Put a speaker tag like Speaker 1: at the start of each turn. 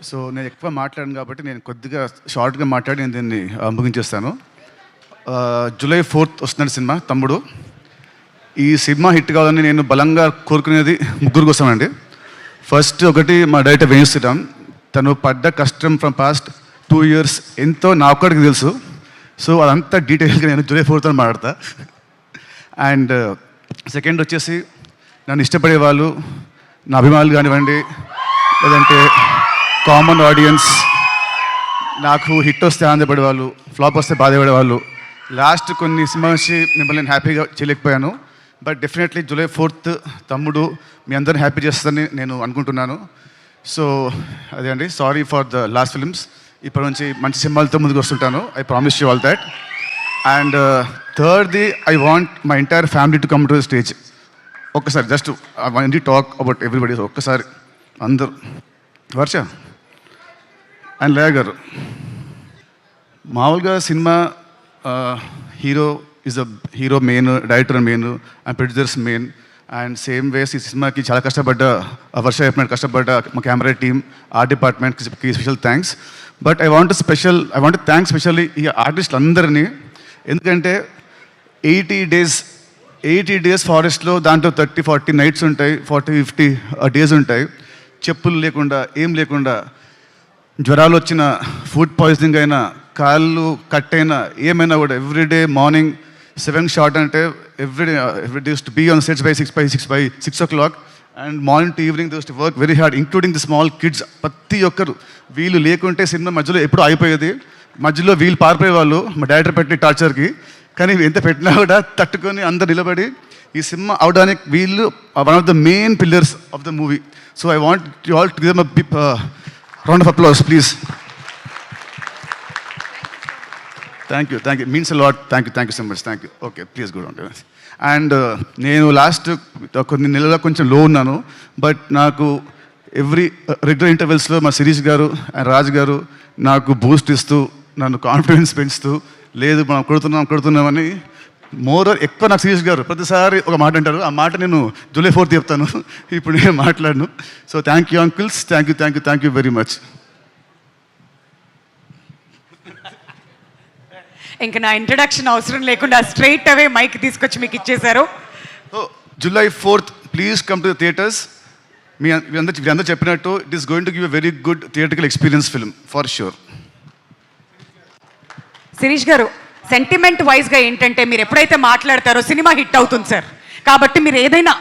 Speaker 1: So నేను ఎక్కువ మాట్లాడాను కాబట్టి నేను కొద్దిగా షార్ట్గా మాట్లాడి నేను దీన్ని ముగించేస్తాను. జూలై 4th వస్తున్నాడు సినిమా తమ్ముడు. ఈ సినిమా హిట్ కావాలని నేను బలంగా కోరుకునేది ముగ్గురు కోసం అండి. ఫస్ట్ ఒకటి మా డైరెక్టర్ వేణు శ్రీరామ్. తను పడ్డ కష్టం ఫ్రమ్ పాస్ట్ 2 years ఎంతో నా ఒక్కడికి తెలుసు. సో అదంతా డీటెయిల్గా నేను జూలై 4th మాట్లాడతా. అండ్ సెకండ్ వచ్చేసి నన్ను ఇష్టపడే వాళ్ళు, నా అభిమానులు కానివ్వండి, లేదంటే కామన్ ఆడియన్స్, నాకు హిట్ వస్తే ఆనందపడే వాళ్ళు, ఫ్లాప్ వస్తే బాధపడే వాళ్ళు. లాస్ట్ కొన్ని సినిమా నుంచి మిమ్మల్ని నేను హ్యాపీగా చేయలేకపోయాను. బట్ డెఫినెట్లీ జూలై 4th తమ్ముడు మీ అందరిని హ్యాపీ చేస్తుందని నేను అనుకుంటున్నాను. సో అదే అండి, sorry for the last films. ఇప్పటి నుంచి మంచి సినిమాలతో ముందుకు వస్తుంటాను. I promise you all that. And థర్డ్ది, I want my entire family to come to the stage. ఒక్కసారి just I want to talk about everybody. ఒక్కసారి అందరూ, వర్ష అండ్ లయ గారు. మామూలుగా cinema hero is a hero main, director main and producers main. And same ways ఈ సినిమాకి చాలా కష్టపడ్డ వర్ష చెప్పినట్టు కష్టపడ్డ మా కెమెరా టీమ్, ఆర్ట్ డిపార్ట్మెంట్కి special thanks. But I want thanks specially ఈ ఆర్టిస్టులు అందరినీ. ఎందుకంటే 80 days ఫారెస్ట్లో, దాంట్లో 30-40 నైట్స్ ఉంటాయి, 40-50 డేస్ ఉంటాయి. చెప్పులు లేకుండా, ఏం లేకుండా, జ్వరాలు వచ్చిన, ఫుడ్ పాయిజనింగ్ అయినా, కాళ్ళు కట్ అయినా, ఏమైనా కూడా ఎవ్రీడే మార్నింగ్ 7 షాట్ అంటే everyday to be on sets by 6 o'clock. And morning to evening to work very hard, including the small kids. ప్రతి ఒక్కరు వీళ్ళు లేకుంటే సినిమా మధ్యలో ఎప్పుడు అయిపోయేది. మధ్యలో వీళ్ళు పారిపోయేవాళ్ళు మా డైరెక్టర్ పెట్టిన టార్చర్కి. కానీ ఎంత పెట్టినా కూడా తట్టుకొని అందరు నిలబడి ఈ సినిమా అవడానికి వీళ్ళు one of the main pillars of the movie. So I want you all to give them a round of applause please. Thank you means a lot. Thank you so much. Thank you. Okay, please good on. And నేను last కొన్ని నెలలుగా కొంచెం లో ఉన్నాను. But నాకు regular ఇంటర్వెల్స్లో మా శిరీష్ గారు and Raj గారు నాకు బూస్ట్ ఇస్తూ, నన్ను కాన్ఫిడెన్స్ పెంచుతూ, లేదు మనం కొడుతున్నామని ఎక్కువ నాకు శిరీష్ గారు ప్రతిసారి ఒక మాట అంటారు. ఆ మాట నేను జూలై 4th చెప్తాను, ఇప్పుడు నేను మాట్లాడను. So thank you uncles, thank you very much.
Speaker 2: ఇంకా నా ఇంట్రడక్షన్ అవసరం లేకుండా స్ట్రైట్ అవే మైక్ తీసుకొచ్చి మీకు ఇచ్చేశారు.
Speaker 1: July 4th please come to the theatres. మీరందరూ చెప్పినట్టు it is going to give a very good theatrical experience film for sure.
Speaker 2: Shirish garu, sentiment వైజ్గా ఏంటంటే మీరు ఎప్పుడైతే మాట్లాడతారో సినిమా హిట్ అవుతుంది సార్. కాబట్టి మీరు ఏదైనా